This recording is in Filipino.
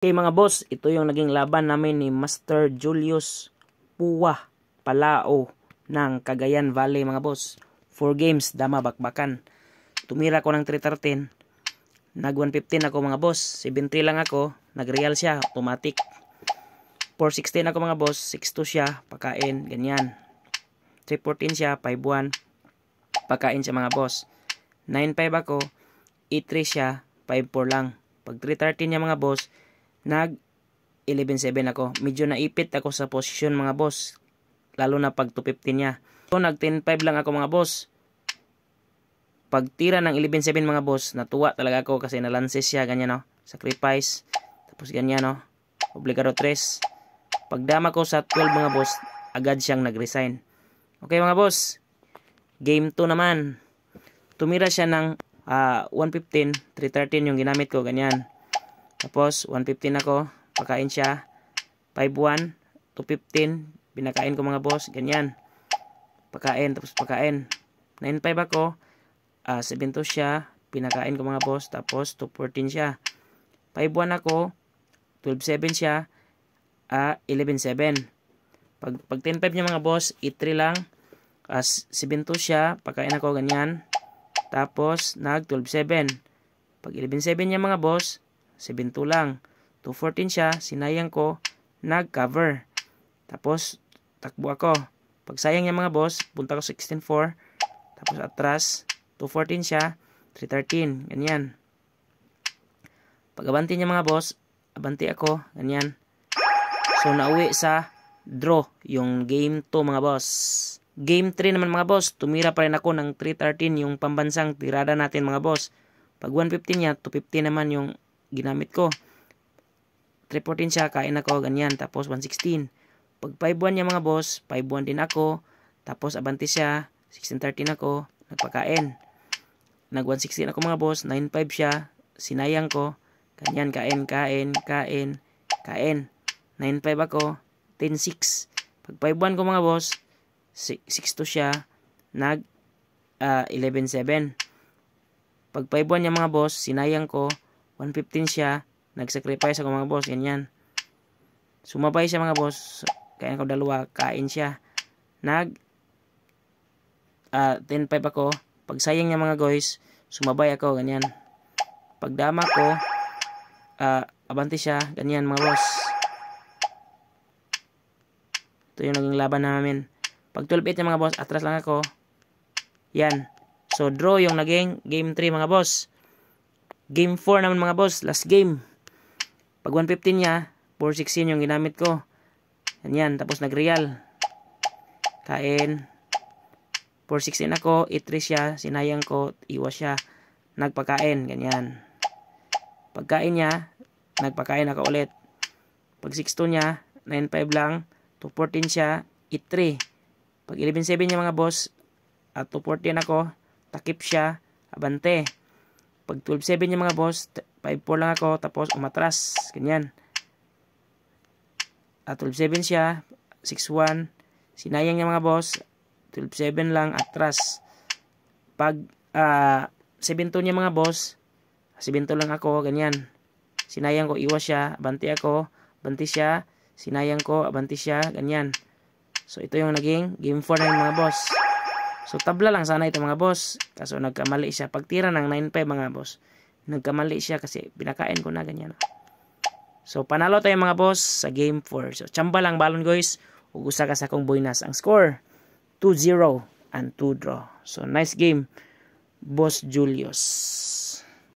Okay mga boss, ito yung naging laban namin ni Master Julius Puwa Palao ng Cagayan Valley mga boss. 4 games, dama bakbakan. Tumira ko ng 313. Nag 115 ako mga boss. 7-3 lang ako. Nag-real siya, automatic. 416 ako mga boss. 6-2 siya, pakain, ganyan. 314 siya, 5-1. Pakain siya mga boss. 9-5 ako. 8-3 siya, 5-4 lang. Pag 313 niya mga boss, nag 11-7 ako. Medyo naipit ako sa posisyon mga boss. Lalo na pag 215 niya. So nag 10-5 lang ako mga boss. Pag tira ng 11-7 mga boss, natuwa talaga ako kasi nalanses siya. Ganyan no. Sacrifice. Tapos ganyan no. Obligado 3. Pag dama ko sa 12 mga boss, agad siyang nag-resign. Okay mga boss. Game 2 naman. Tumira siya ng 115. 313 yung ginamit ko. Ganyan. Tapos, 115 ako. Pakain siya. 5-1. 215. Pinakain ko mga boss. Ganyan. Pakain. Tapos pakain. 9-5 ako. 7-2 siya. Pinakain ko mga boss. Tapos, 214 siya. 5-1 ako. 12-7 siya. 11-7. Pag 10-5 niya mga boss, 8-3 lang. 7-2 siya. Pakain ako. Ganyan. Tapos, nag 12-7. Pag 11-7 niya mga boss, 7-2 lang. 214 siya, sinayang ko, nag-cover. Tapos, takbo ako. Pag sayang niya mga boss, punta ko 16-4. Tapos atras, 214 siya, 313. Ganyan. Pag abanti niya mga boss, abanti ako. Ganyan. So, nauwi sa draw yung game 2 mga boss. Game 3 naman mga boss, tumira pa rin ako ng 313 yung pambansang tirada natin mga boss. Pag 115 niya, 250 naman yung ginamit ko. 314 siya, kain ako, ganyan. Tapos 116. Pag 5-1 niya mga boss, 5-1 din ako. Tapos abanti siya, 16-13 ako, nagpakain. Nag 116 ako mga boss, 9-5 siya, sinayang ko. Ganyan, kain. 9-5 ako, 10-6. Pag 5-1 ko mga boss, 6-2 siya, nag 11-7. Pag 5-1 niya mga boss, sinayang ko, 115 siya, nag-sacrifice ako mga boss, ganyan. Sumabay siya mga boss, kaya ko dalawa, kain siya. Nag 10-5 ako, pag sayang niya mga guys, sumabay ako, ganyan. Pag dama ko, abanti siya, ganyan mga boss. Ito yung naging laban namin. Pag 12-8 niya mga boss, atras lang ako. Yan. So, draw yung naging game 3 mga boss. Game 4 naman mga boss, last game. Pag 115 niya, 416 yung ginamit ko. Ganyan, tapos nag-real. Kain. 416 ako, 8-3 siya, sinayang ko, iwas siya. Nagpakain, ganyan. Pagkain niya, nagpakain ako ulit. Pag 6-2 niya, 9-5 lang, 214 siya, 8-3. Pag 11-7 niya mga boss, at 214 ako, takip siya, abante. Pag 12-7 niya mga boss, 5-4 lang ako, tapos umatras. Ganyan. At 12-7 siya, 6-1. Sinayang niya mga boss, 12-7 lang, atras. Pag 7-2 niya mga boss, 7-2 lang ako, ganyan. Sinayang ko, iwas siya, abanti ako, abanti siya, sinayang ko, abanti siya, ganyan. So, ito yung naging game 4 na mga boss. So, tabla lang sana ito mga boss. Kaso nagkamali siya. Pagtira ng 9-5 mga boss. Nagkamali siya kasi pinakain ko na ganyan. So, panalo tayo mga boss sa game 4. So, tsamba lang balon guys. Ugusa ka sa akong bonus. Ang score, 2-0 and 2 draw. So, nice game, Boss Julius.